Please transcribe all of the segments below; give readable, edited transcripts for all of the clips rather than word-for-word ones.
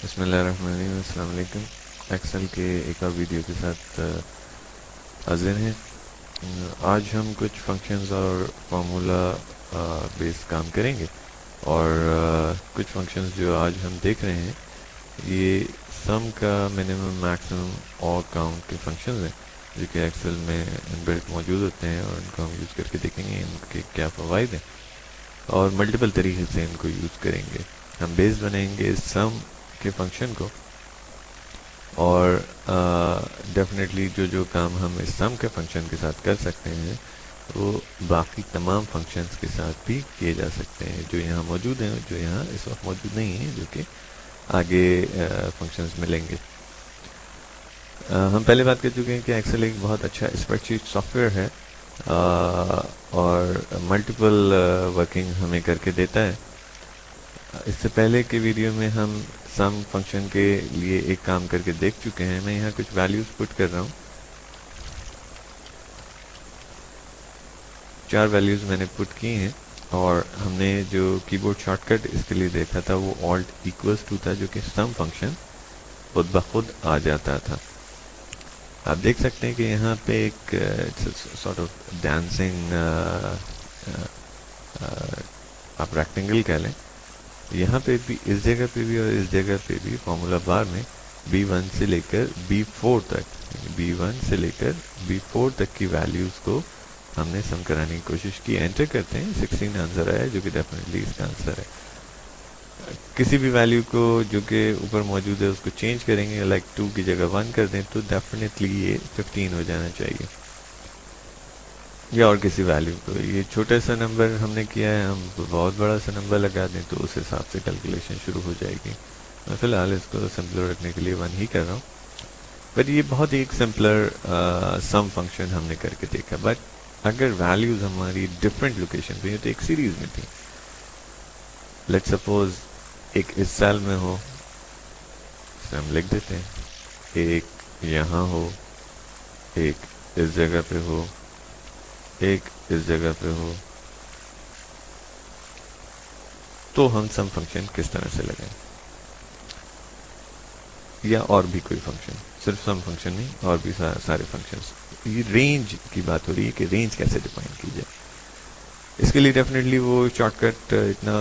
بسم اللہ الرحمن الرحیم. السلام علیکم. ایکسل کے ایک اور ویڈیو کے ساتھ حاضر ہیں. آج ہم کچھ فنکشنز اور فارمولا بیس کام کریں گے، اور کچھ فنکشنز جو آج ہم دیکھ رہے ہیں یہ سم کا منیمم میکسیمم اور کاؤنٹ کے فنکشنز ہیں جو کہ ایکسل میں انبلٹ موجود ہوتے ہیں، اور ان کو ہم یوز کر کے دیکھیں گے ان کے کیا فوائد ہیں، اور ملٹیپل طریقے سے ان کو یوز کریں گے. ہم بیس بنائیں گے سم کے فنکشن کو، اور ڈیفینیٹلی جو کام ہم اس سم کے فنکشن کے ساتھ کر سکتے ہیں وہ باقی تمام فنکشنز کے ساتھ بھی کیے جا سکتے ہیں جو یہاں موجود ہیں، جو یہاں اس وقت موجود نہیں ہیں، جو کہ آگے فنکشنز ملیں گے. ہم پہلے بات کر چکے ہیں کہ ایکسل ایک بہت اچھا اسپریڈ شیٹ سافٹ ویئر ہے، اور ملٹیپل ورکنگ ہمیں کر کے دیتا ہے. اس سے پہلے کے ویڈیو میں ہم سم فنکشن کے لیے ایک کام کر کے دیکھ چکے ہیں. میں یہاں کچھ ویلیوز پٹ کر رہا ہوں. 4 ویلیوز میں نے پٹ کی ہیں، اور ہم نے جو کی بورڈ شارٹ کٹ اس کے لیے دیکھا تھا وہ آلٹ ایکولس ٹو تھا، جو کہ سم فنکشن خود بخود آ جاتا تھا. آپ دیکھ سکتے ہیں کہ یہاں پہ ایک سارٹ آف ڈانسنگ آپ ریکٹینگل کہہ لیں. یہاں پہ بھی اس جگہ پہ بھی اور اس جگہ پہ بھی فارمولا بار میں B1 سے لے کر B4 تک، B1 سے لے کر B4 تک کی ویلیوز کو ہم نے سم کرانے کی کوشش کی. انٹر کرتے ہیں 16 آنسر آیا، جو کہ ڈیفینیٹلی اس کا آنسر ہے. کسی بھی ویلیو کو جو کہ اوپر موجود ہے اس کو چینج کریں گے، لائک 2 کی جگہ 1 کر دیں تو ڈیفینیٹلی یہ 15 ہو جانا چاہیے، یا اور کسی ویلیو کو. یہ چھوٹا سا نمبر ہم نے کیا ہے، ہم بہت بڑا سا نمبر لگا دیں تو اس حساب سے کیلکولیشن شروع ہو جائے گی. میں فی الحال اس کو سمپلر رکھنے کے لیے 1 ہی کر رہا ہوں. بٹ یہ بہت ہی ایک سمپلر سم فنکشن ہم نے کر کے دیکھا. بٹ اگر ویلیوز ہماری ڈفرینٹ لوکیشن پہ ہیں تو ایک سیریز میں تھی، لیٹ سپوز ایک اس سیل میں ہو، اسے ہم لکھ دیتے ہیں، ایک یہاں ہو، ایک اس جگہ پہ ہو، ایک اس جگہ پہ ہو، تو ہم سم فنکشن کس طرح سے لگائیں، یا اور بھی کوئی فنکشن، صرف سم فنکشن نہیں اور بھی سارے فنکشنز. یہ رینج کی بات ہو رہی ہے کہ رینج کیسے ڈیفائن کی جائے. اس کے لیے ڈیفینیٹلی وہ شارٹ کٹ اتنا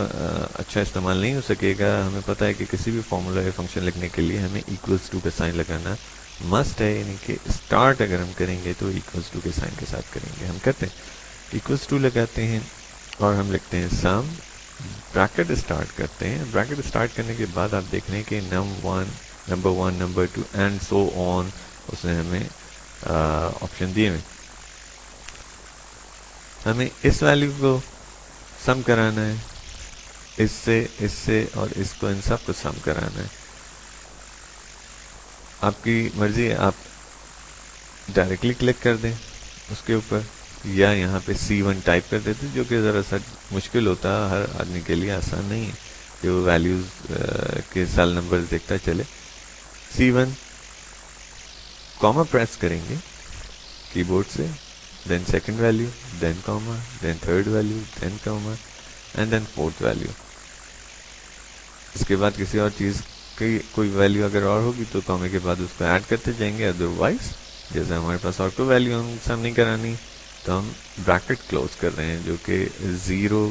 اچھا استعمال نہیں ہو سکے گا. ہمیں پتہ ہے کہ کسی بھی فارمولا یا فنکشن لکھنے کے لیے ہمیں ایکولس ٹو کا سائن لگانا مسٹ ہے، یعنی کہ اسٹارٹ اگر ہم کریں گے تو ایکولس ٹو کے سائن کے ساتھ کریں گے. ہم کرتے ہیں ایکولس ٹو لگاتے ہیں اور ہم لکھتے ہیں سم، بریکٹ اسٹارٹ کرتے ہیں. بریکٹ اسٹارٹ کرنے کے بعد آپ دیکھ رہے ہیں کہ نمبر 1 نمبر 2 اینڈ سو آن، اس نے ہمیں آپشن دیے ہوئے. ہمیں اس ویلیو کو سم کرانا ہے، اس سے اور اس کو، ان سب کو سم کرانا ہے. آپ کی مرضی ہے، آپ ڈائریکٹلی کلک کر دیں اس کے اوپر، یا یہاں پہ C1 ٹائپ کر دیتے، جو کہ ذرا سا مشکل ہوتا ہے، ہر آدمی کے لیے آسان نہیں ہے کہ وہ ویلیوز کے سیل نمبر دیکھتا چلے. C1 کاما پریس کریں گے کی بورڈ سے، then second value, then comma, then third value, then comma, and then fourth value. اس کے بعد کسی اور چیز کی کوئی ویلیو اگر اور ہوگی تو کامے کے بعد اس کو ایڈ کرتے جائیں گے. ادروائز جیسے ہمارے پاس اور کوئی ویلیو ہم سم نہیں کرانی تو ہم بریکٹ کلوز کر رہے ہیں، جو کہ 0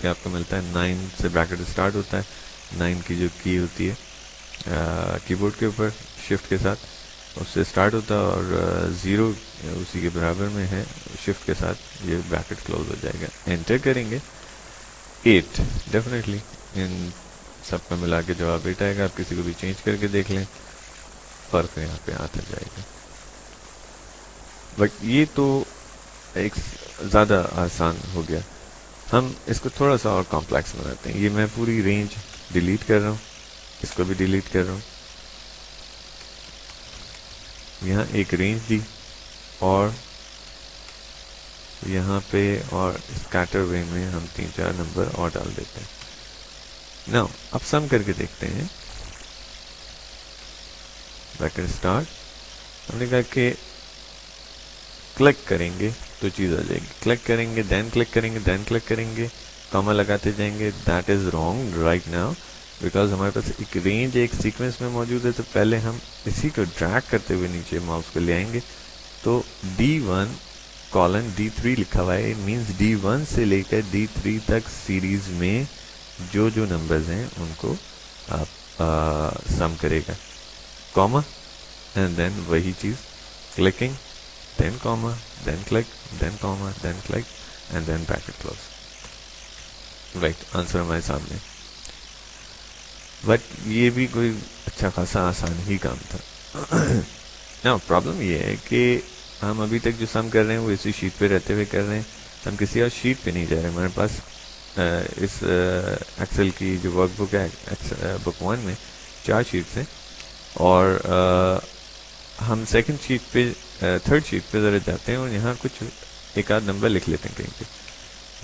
پہ آپ کو ملتا ہے. 9 سے بریکٹ اسٹارٹ ہوتا ہے. 9 کی جو کی ہوتی ہے کی بورڈ کے اوپر شفٹ کے ساتھ، اس سے اسٹارٹ ہوتا ہے، اور 0 اسی کے برابر میں ہے، شفٹ کے ساتھ یہ بریکٹ کلوز ہو جائے گا. انٹر کریں گے 8، ڈیفینیٹلی ان سب کا ملا کے جواب 8 آئے گا. آپ کسی کو بھی چینج کر کے دیکھ لیں، فرق یہاں پہ آتا جائے گا. بٹ یہ تو ایک زیادہ آسان ہو گیا. ہم اس کو تھوڑا سا اور کمپلیکس بناتے ہیں. یہ میں پوری رینج ڈیلیٹ کر رہا ہوں، اس کو بھی ڈیلیٹ کر رہا ہوں. یہاں ایک رینج دی، اور یہاں پہ اور اسکیٹر وے میں ہم 3-4 نمبر اور ڈال دیتے ہیں. نا اب سم کر کے دیکھتے ہیں. بریکٹ اسٹارٹ، ہم نے کہا کہ کلک کریں گے تو چیز آ جائے گی. کلک کریں گے، دین کلک کریں گے، دین کلک کریں گے، کاما لگاتے جائیں گے. That is wrong right now. Because ہمارے پاس ایک رینج ایک سیکوینس میں موجود ہے، تو پہلے ہم اسی کو ڈریگ کرتے ہوئے نیچے ماؤس کو لے آئیں گے. تو D1 کالن D3 لکھا ہوا ہے، مینس D1 سے لے کر D3 تک سیریز میں جو نمبرز ہیں ان کو آپ سم کرے گا، کاما اینڈ دین وہی چیز clicking, then comma, then click, then comma, then click and then bracket close. Right, answer ہمارے سامنے. بٹ یہ بھی کوئی اچھا خاصا آسان ہی کام تھا. نا پرابلم یہ ہے کہ ہم ابھی تک جو سم کر رہے ہیں وہ اسی شیٹ پہ رہتے ہوئے کر رہے ہیں، ہم کسی اور شیٹ پہ نہیں جا رہے. ہمارے پاس اس ایکسل کی جو ورک بک ہے بک 1 میں 4 شیٹس ہیں، اور ہم سیکنڈ شیٹ پہ تھرڈ شیٹ پہ ذرا جاتے ہیں اور یہاں کچھ ایک آدھ نمبر لکھ لیتے ہیں کہیں پہ.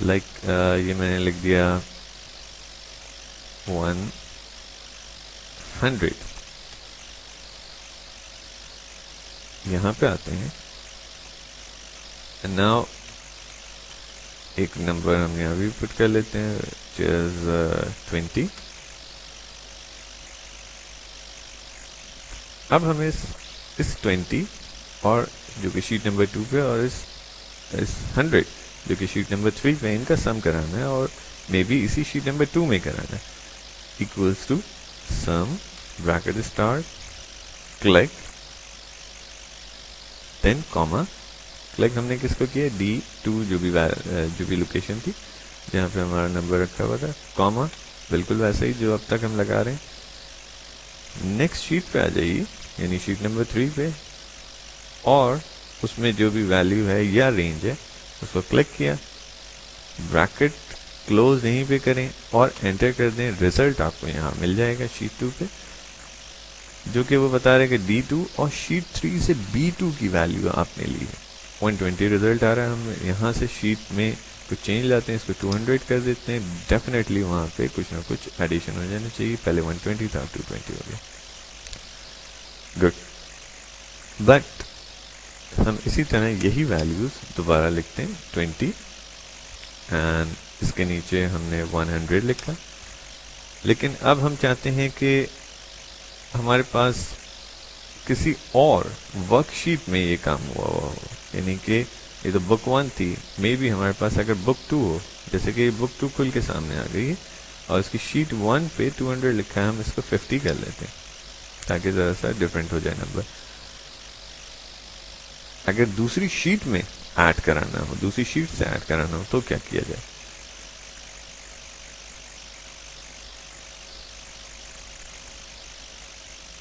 لائک یہ میں نے لکھ دیا 100. یہاں پہ آتے ہیں. ناؤ ایک نمبر ہم یہاں بھی پٹ کر لیتے ہیں which is 20. اب ہمیں اس 20 اور جو کہ شیٹ نمبر 2 پہ، اور اس 100 جو کہ شیٹ نمبر 3 پہ، ان کا سم کرانا ہے، اور مے بی اسی شیٹ نمبر 2 میں کرانا ہے. Equals to sum bracket start click then comma. Click ہم نے کس کو کیا؟ D2 جو بھی لوکیشن تھی جہاں پہ ہمارا نمبر رکھا ہوا تھا، کاما بالکل ویسے ہی جو اب تک ہم لگا رہے ہیں. نیکسٹ شیٹ پہ آ جائیے، یعنی شیٹ نمبر 3 پہ، اور اس میں جو بھی ویلیو ہے یا رینج ہے اس کو کلک کیا، بریکٹ کلوز یہیں پہ کریں اور انٹر کر دیں. ریزلٹ آپ کو یہاں مل جائے گا شیٹ 2 پہ، جو کہ وہ بتا رہے کہ D2 اور شیٹ 3 سے B2 کی ویلیو آپ نے لی ہے. 120 ریزلٹ آ رہا ہے. ہم یہاں سے شیٹ میں کچھ چینج لاتے ہیں، اس کو 200 کر دیتے ہیں. ڈیفینیٹلی وہاں پہ کچھ نہ کچھ ایڈیشن ہو جانا چاہیے. پہلے 120 تھا، 220 ہو گیا. گڈ. بٹ ہم اسی طرح یہی ویلیوز دوبارہ لکھتے ہیں 20، اینڈ اس کے نیچے ہم نے 100 لکھا. لیکن اب ہم چاہتے ہیں کہ ہمارے پاس کسی اور ورک شیٹ میں یہ کام ہوا ہو، یعنی کہ یہ تو بک 1 تھی، مے بی ہمارے پاس اگر بک 2 ہو، جیسے کہ بک 2 کھل کے سامنے آ گئی ہے اور اس کی شیٹ 1 پہ 200 لکھا ہے، ہم اس کو 50 کر لیتے ہیں تاکہ ذرا سا ڈفرینٹ ہو جائے نمبر. اگر دوسری شیٹ میں ایڈ کرانا ہو، دوسری شیٹ سے ایڈ کرانا ہو تو کیا کیا جائے؟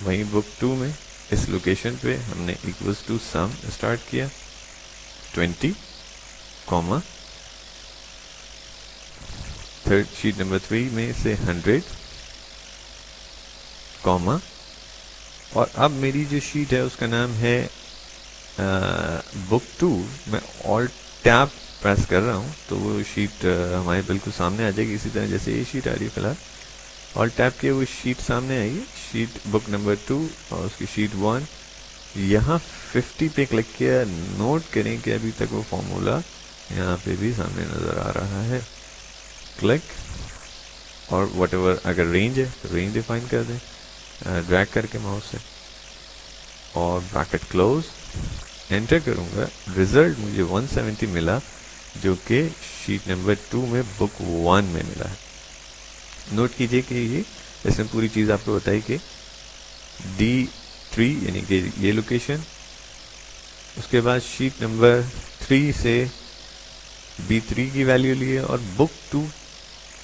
وہیں بک 2 میں اس لوکیشن پہ ہم نے ایکولس ٹو سم اسٹارٹ کیا 20 کاما، تھرڈ شیٹ نمبر 3 میں سے 100 کاما، اور اب میری جو شیٹ ہے اس کا نام ہے بک 2. میں آل ٹیب پریس کر رہا ہوں تو وہ شیٹ ہمارے بالکل سامنے آ جائے گی، اسی طرح جیسے یہ شیٹ آ رہی ہے. فی الحال آل ٹیب کیا وہ شیٹ سامنے آئی ہے، شیٹ بک نمبر 2 اور اس کی شیٹ 1. یہاں 50 پہ کلک کیا. نوٹ کریں کہ ابھی تک وہ فارمولا یہاں پہ بھی سامنے نظر آ رہا ہے. کلک، اور واٹ ایور اگر رینج ہے تو رینج ڈیفائن کر دیں ڈریگ کر کے ماؤس سے، اور بریکٹ کلوز. انٹر کروں گا، ریزلٹ مجھے 170 ملا جو کہ شیٹ نمبر 2 میں بک 1 میں ملا ہے. نوٹ کیجئے کہ یہ اس میں پوری چیز آپ کو بتائی کہ D3 یعنی کہ یہ لوکیشن، اس کے بعد شیٹ نمبر 3 سے B3 کی ویلیو لی ہے، اور بک 2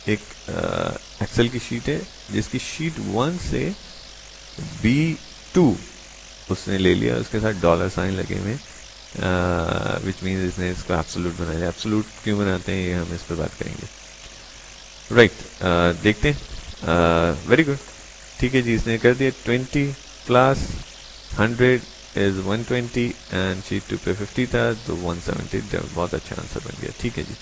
ایک ایکسل کی شیٹ ہے جس کی شیٹ 1 سے B2 اس نے لے لیا، اس کے ساتھ ڈالر سائن لگے ہوئے، وچ مینز اس نے اس کو ایبسولوٹ بنا لیا. ایبسولوٹ کیوں بناتے ہیں یہ ہم اس پہ بات کریں گے. رائٹ، دیکھتے ہیں. ویری گڈ، ٹھیک ہے جی. اس نے کر دیا 20 پلس 100 از 120 اینڈ شیٹ 2 پہ 50 تھا تو 170. بہت اچھا آنسر بن گیا. ٹھیک ہے جی،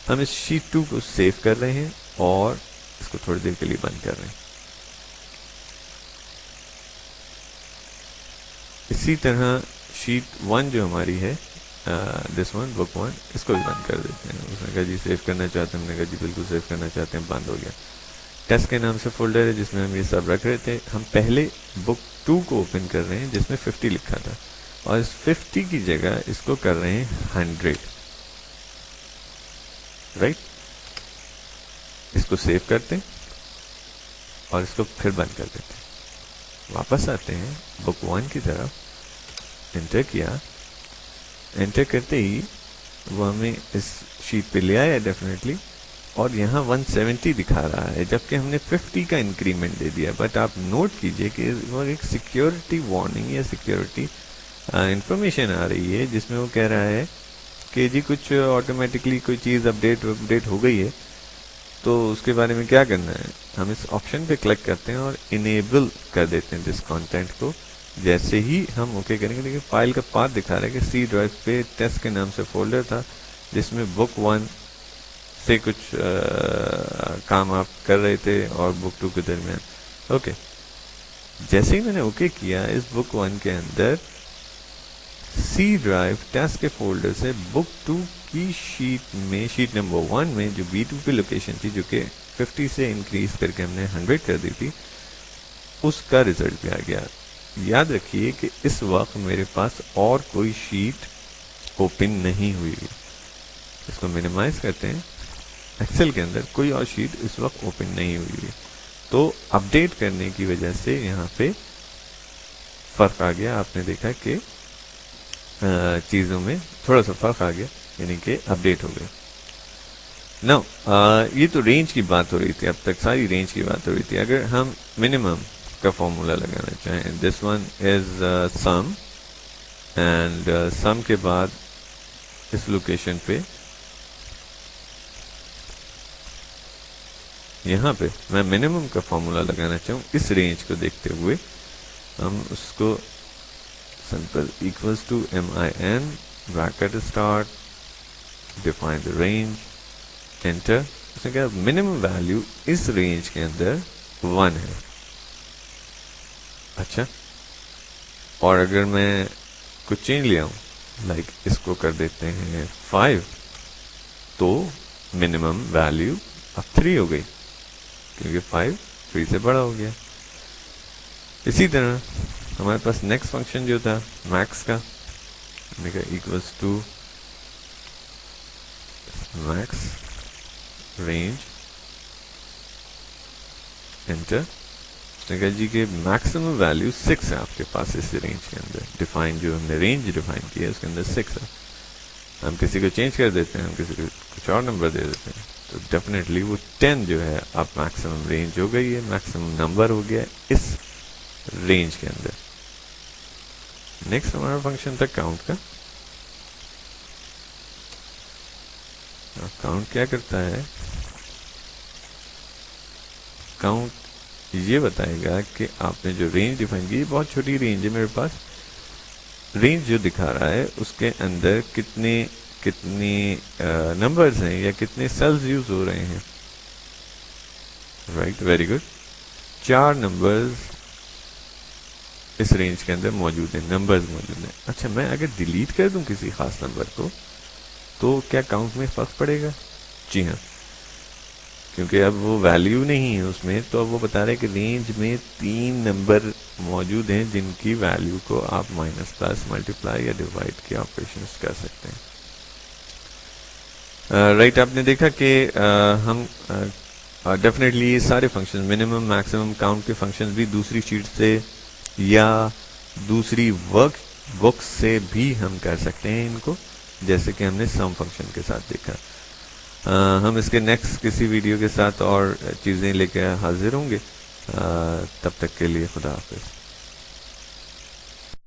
ہم اس شیٹ 2 کو سیو کر رہے ہیں اور اس کو تھوڑی دیر کے لیے بند کر رہے ہیں. اسی طرح شیٹ 1 جو ہماری ہے دس ون بک 1، اس کو بھی بند کر دیتے ہیں. اس نے کہا جی سیو کرنا چاہتے ہیں، ہم نے کہا جی بالکل سیو کرنا چاہتے ہیں، بند ہو گیا. ٹیسٹ کے نام سے فولڈر ہے جس میں ہم یہ سب رکھ رہے تھے. ہم پہلے بک 2 کو اوپن کر رہے ہیں جس میں 50 لکھا تھا, اور اس 50 کی جگہ اس کو کر رہے ہیں 100. رائٹ, اس کو سیو کرتے ہیں اور اس کو پھر بند کر دیتے ہیں. واپس آتے ہیں بک 1 کی طرف, انٹر کیا, انٹر کرتے ہی وہ ہمیں اس شیٹ پہ لے آیا ڈیفینیٹلی, اور یہاں 170 دکھا رہا ہے جبکہ ہم نے 50 کا انکریمنٹ دے دیا. بٹ آپ نوٹ کیجئے کہ وہ ایک سیکیورٹی وارننگ یا سیکیورٹی انفارمیشن آ رہی ہے جس میں وہ کہہ رہا ہے کہ جی کچھ آٹومیٹکلی کوئی چیز اپڈیٹ ہو گئی ہے, تو اس کے بارے میں کیا کرنا ہے. ہم اس آپشن پہ کلک کرتے ہیں اور انیبل کر دیتے ہیں دس کانٹینٹ کو. جیسے ہی ہم اوکے کریں گے, دیکھیں فائل کا پاتھ دکھا رہا ہے کہ سی ڈرائیو پہ ٹیسٹ کے نام سے فولڈر تھا جس میں بک 1 سے کچھ کام آپ کر رہے تھے اور بک 2 کے درمیان. اوکے, جیسے ہی میں نے اوکے کیا, اس بک 1 کے اندر سی ڈرائیو ٹیسٹ کے فولڈر سے بک 2 کی شیٹ نمبر 1 میں جو B2 پہ لوکیشن تھی جو کہ 50 سے انکریز کر کے ہم نے 100 کر دی تھی, اس کا ریزلٹ بھی آ گیا. یاد رکھیے کہ اس وقت میرے پاس اور کوئی شیٹ اوپن نہیں ہوئی. اس کو منیمائز کرتے ہیں, ایکسل کے اندر کوئی اور شیٹ اس وقت اوپن نہیں ہوئی ہے, تو اپڈیٹ کرنے کی وجہ سے یہاں پہ فرق آ گیا. آپ نے دیکھا کہ چیزوں میں تھوڑا سا فرق آ گیا, یعنی کہ اپڈیٹ ہو گئے. نو یہ تو رینج کی بات ہو رہی تھی, اب تک ساری رینج کی بات ہو رہی تھی. اگر ہم منیمم کا فارمولا لگانا چاہیں, this one is some, and some کے بعد اس لوکیشن پہ یہاں پہ میں منیمم کا فارمولا لگانا چاہوں اس رینج کو دیکھتے ہوئے, ہم اس کو simple equals to min bracket start define the range, enter. اس نے کہا منیمم ویلیو اس رینج کے اندر 1 ہے. اچھا, اور اگر میں کچھ چینج لے آؤں, لائک اس کو کر دیتے ہیں 5, تو منیمم ویلیو اب 3 ہو گئی کیونکہ 5 3 سے بڑا ہو گیا. اسی طرح ہمارے پاس نیکسٹ فنکشن جو تھا میکس کا, ہم نے کہا equals to max range, enter. اس نے کہا جی کہ میکسیمم ویلیو 6 ہے آپ کے پاس اس رینج کے اندر. ڈیفائن جو ہم نے رینج ڈیفائن کی ہے اس کے اندر 6 ہے. ہم کسی کو چینج کر دیتے ہیں, ہم کسی کو کچھ اور نمبر دے دیتے ہیں, تو ڈیفینیٹلی وہ 10 جو ہے اب میکسیمم رینج ہو گئی ہے, میکسیمم نمبر ہو گیا اس رینج کے اندر. نیکسٹ ہمارا فنکشن تھا کاؤنٹ کا. کاؤنٹ کیا کرتا ہے, کاؤنٹ یہ بتائے گا کہ آپ نے جو رینج ڈیفائن کی, بہت چھوٹی رینج ہے میرے پاس, رینج جو دکھا رہا ہے اس کے اندر کتنی نمبرز ہیں یا کتنے سیلز یوز ہو رہے ہیں. Right, very good. 4 نمبرز اس رینج کے اندر موجود ہیں, نمبرز موجود ہیں. اچھا, میں اگر ڈیلیٹ کر دوں کسی خاص نمبر کو تو کیا کاؤنٹ میں فرق پڑے گا؟ جی ہاں, کیونکہ اب وہ ویلیو نہیں ہے اس میں, تو اب وہ بتا رہے کہ رینج میں 3 نمبر موجود ہیں جن کی ویلیو کو آپ مائنس پلس ملٹیپلائی یا ڈیوائڈ کے آپریشنز کر سکتے ہیں. رائٹ, آپ نے دیکھا کہ ہم ڈیفینیٹلی یہ سارے فنکشن منیمم میکسیمم کاؤنٹ کے فنکشن بھی دوسری شیٹ سے یا دوسری ورک بکس سے بھی ہم کر سکتے ہیں ان کو, جیسے کہ ہم نے سم فنکشن کے ساتھ دیکھا. ہم اس کے نیکسٹ کسی ویڈیو کے ساتھ اور چیزیں لے کے حاضر ہوں گے. تب تک کے لیے خدا حافظ.